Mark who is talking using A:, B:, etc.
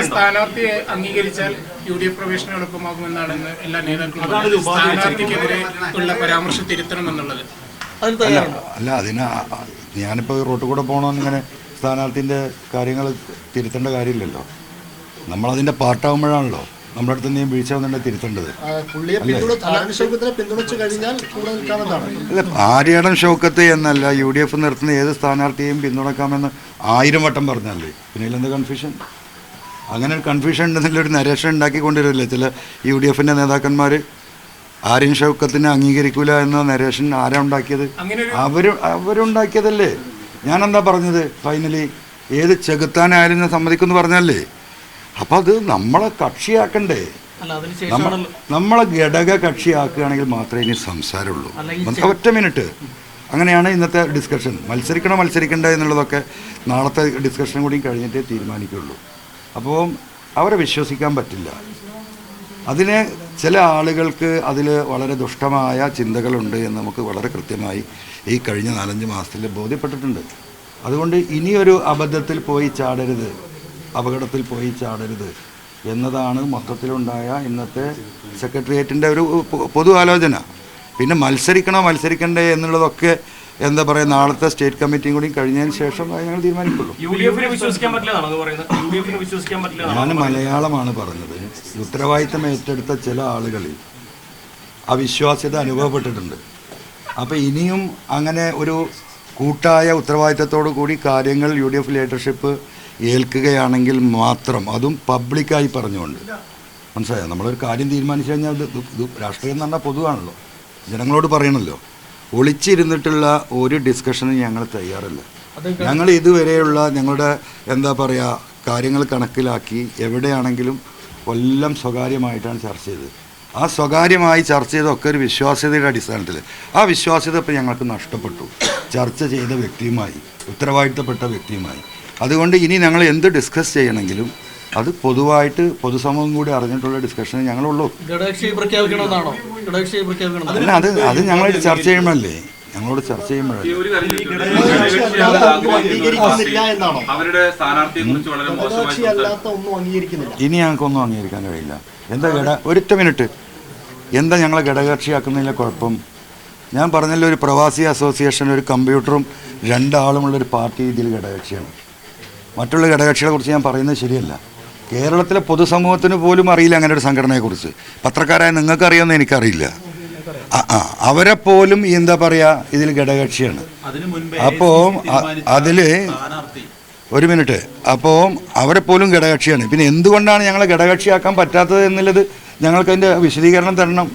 A: സ്ഥാനാർത്ഥിയെ അംഗീകരിച്ചാൽ UDF പ്രവേശനം എളുപ്പമാകുമെന്നാണ് എല്ലാ നേതാക്കളും സ്ഥാനാർത്ഥിക്കെതിരെ ഉള്ള പരാമർശം തിരുത്തണമെന്നുള്ളത്.
B: അല്ല, അതിന് ഞാനിപ്പോൾ റോട്ടിൽ കൂടെ പോകണമെന്നിങ്ങനെ സ്ഥാനാർത്ഥിൻ്റെ കാര്യങ്ങൾ തിരുത്തേണ്ട കാര്യമില്ലല്ലോ. നമ്മളതിൻ്റെ പാർട്ടാകുമ്പോഴാണല്ലോ നമ്മുടെ അടുത്ത് എന്തെങ്കിലും വീഴ്ച വന്നിട്ടുണ്ടെങ്കിൽ തിരുത്തേണ്ടത്. അല്ല, ആര്യാടൻ ഷൗക്കത്ത് എന്നല്ല, UDF നിർത്തുന്ന ഏത് സ്ഥാനാർത്ഥിയെയും പിന്തുണക്കാമെന്ന് 1000 വട്ടം പറഞ്ഞല്ലേ, പിന്നെ ഇതിലെന്ത് കൺഫ്യൂഷൻ? അങ്ങനെ കൺഫ്യൂഷൻ ഉണ്ടെന്നുള്ളൊരു നരേഷൻ ഉണ്ടാക്കിക്കൊണ്ടിരില്ലേ ചില UDFൻ്റെ നേതാക്കന്മാർ. ആര്യൻ ഷൗക്കത്തിനെ അംഗീകരിക്കൂല എന്ന നരേഷൻ ആരാ ഉണ്ടാക്കിയത്? അവരുണ്ടാക്കിയതല്ലേ. ഞാനെന്താ പറഞ്ഞത്? ഫൈനലി ഏത് ചെകുത്താനായാലും ഞാൻ സമ്മതിക്കുമെന്ന് പറഞ്ഞല്ലേ. അപ്പം അത് നമ്മളെ കക്ഷിയാക്കണ്ടേ? നമ്മളെ ഘടക കക്ഷിയാക്കുകയാണെങ്കിൽ മാത്രമേ ഇനി സംസാരമുള്ളൂ. ഒറ്റ മിനിറ്റ്. അങ്ങനെയാണ് ഇന്നത്തെ ഡിസ്കഷൻ. മത്സരിക്കണ്ടേ എന്നുള്ളതൊക്കെ നാളത്തെ ഡിസ്കഷൻ കൂടി കഴിഞ്ഞിട്ടേ തീരുമാനിക്കുള്ളൂ. അപ്പോൾ അവരെ വിശ്വസിക്കാൻ പറ്റില്ല. അതിന് ചില ആളുകൾക്ക് അതിൽ വളരെ ദുഷ്ടമായ ചിന്തകളുണ്ട് എന്ന് നമുക്ക് വളരെ കൃത്യമായി ഈ കഴിഞ്ഞ 4-5 മാസത്തിൽ ബോധ്യപ്പെട്ടിട്ടുണ്ട്. അതുകൊണ്ട് ഇനിയൊരു അബദ്ധത്തിൽ പോയി ചാടരുത്, അപകടത്തിൽ പോയി ചാടരുത് എന്നതാണ് മൊത്തത്തിലുണ്ടായ ഇന്നത്തെ സെക്രട്ടേറിയറ്റിൻ്റെ ഒരു പൊതു ആലോചന. പിന്നെ മത്സരിക്കണ്ടേ എന്നുള്ളതൊക്കെ എന്താ പറയുക, നാളത്തെ സ്റ്റേറ്റ് കമ്മിറ്റിയും കൂടി കഴിഞ്ഞതിന് ശേഷം ഞങ്ങൾ തീരുമാനിക്കുള്ളൂ. ഞാൻ മലയാളമാണ് പറഞ്ഞത്. ഉത്തരവാദിത്തം ഏറ്റെടുത്ത ചില ആളുകളിൽ അവിശ്വാസ്യത അനുഭവപ്പെട്ടിട്ടുണ്ട്. അപ്പോൾ ഇനിയും അങ്ങനെ ഒരു കൂട്ടായ ഉത്തരവാദിത്തത്തോടു കൂടി കാര്യങ്ങൾ UDF ലീഡർഷിപ്പ് ഏൽക്കുകയാണെങ്കിൽ മാത്രം, അതും പബ്ലിക്കായി പറഞ്ഞുകൊണ്ട്, മനസ്സിലായോ? നമ്മളൊരു കാര്യം തീരുമാനിച്ചു കഴിഞ്ഞാൽ ഇത് രാഷ്ട്രീയം എന്ന് പറഞ്ഞാൽ പൊതുവാണല്ലോ, ജനങ്ങളോട് പറയണമല്ലോ. ഒളിച്ചിരുന്നിട്ടുള്ള ഒരു ഡിസ്കഷനും ഞങ്ങൾ തയ്യാറല്ല. ഞങ്ങൾ ഇതുവരെയുള്ള ഞങ്ങളുടെ എന്താ പറയുക കാര്യങ്ങൾ കണക്കിലാക്കി എവിടെയാണെങ്കിലും എല്ലാം സ്വകാര്യമായിട്ടാണ് ചർച്ച ചെയ്തത്. ആ സ്വകാര്യമായി ചർച്ച ചെയ്തൊക്കെ ഒരു വിശ്വാസ്യതയുടെ അടിസ്ഥാനത്തിൽ. ആ വിശ്വാസ്യത ഇപ്പോൾ ഞങ്ങൾക്ക് നഷ്ടപ്പെട്ടു ചർച്ച ചെയ്ത വ്യക്തിയുമായി, ഉത്തരവാദിത്തപ്പെട്ട വ്യക്തിയുമായി. അതുകൊണ്ട് ഇനി ഞങ്ങൾ എന്ത് ഡിസ്കസ് ചെയ്യണമെങ്കിലും അത് പൊതുവായിട്ട് പൊതുസമൂഹം കൂടി അറിഞ്ഞിട്ടുള്ള ഡിസ്കഷന് ഞങ്ങളുള്ളൂ. അല്ല, അത് ഞങ്ങൾ ചർച്ച ചെയ്യുമ്പോഴല്ലേ, ഞങ്ങളോട് ചർച്ച ചെയ്യുമ്പോഴല്ലേ. ഇനി ഞങ്ങൾക്കൊന്നും അംഗീകരിക്കാൻ കഴിയില്ല. എന്താ ഒരൊറ്റ മിനിറ്റ്, എന്താ ഞങ്ങളെ ഘടകകക്ഷിയാക്കുന്നതിലെ കുഴപ്പം? ഞാൻ പറഞ്ഞല്ലോ, ഒരു പ്രവാസി അസോസിയേഷൻ, ഒരു കമ്പ്യൂട്ടറും 2 ആളുമുള്ളൊരു പാർട്ടി ഇതിൽ ഘടകകക്ഷിയാണ്. മറ്റുള്ള ഘടകകക്ഷികളെ കുറിച്ച് ഞാൻ പറയുന്നത് ശരിയല്ല. കേരളത്തിലെ പൊതുസമൂഹത്തിന് പോലും അറിയില്ല അങ്ങനെ ഒരു സംഘടനയെക്കുറിച്ച്. പത്രക്കാരായ നിങ്ങൾക്കറിയാമെന്ന് എനിക്കറിയില്ല. അവരെ പോലും എന്താ പറയുക ഇതിൽ ഘടകകക്ഷിയാണ്. അപ്പോൾ അതിൽ ഒരു മിനിറ്റ്, അപ്പോൾ അവരെ പോലും ഘടകകക്ഷിയാണ്. പിന്നെ എന്തുകൊണ്ടാണ് ഞങ്ങളെ ഘടകകക്ഷിയാക്കാൻ പറ്റാത്തത് എന്നുള്ളത് ഞങ്ങൾക്കതിൻ്റെ വിശദീകരണം തരണം.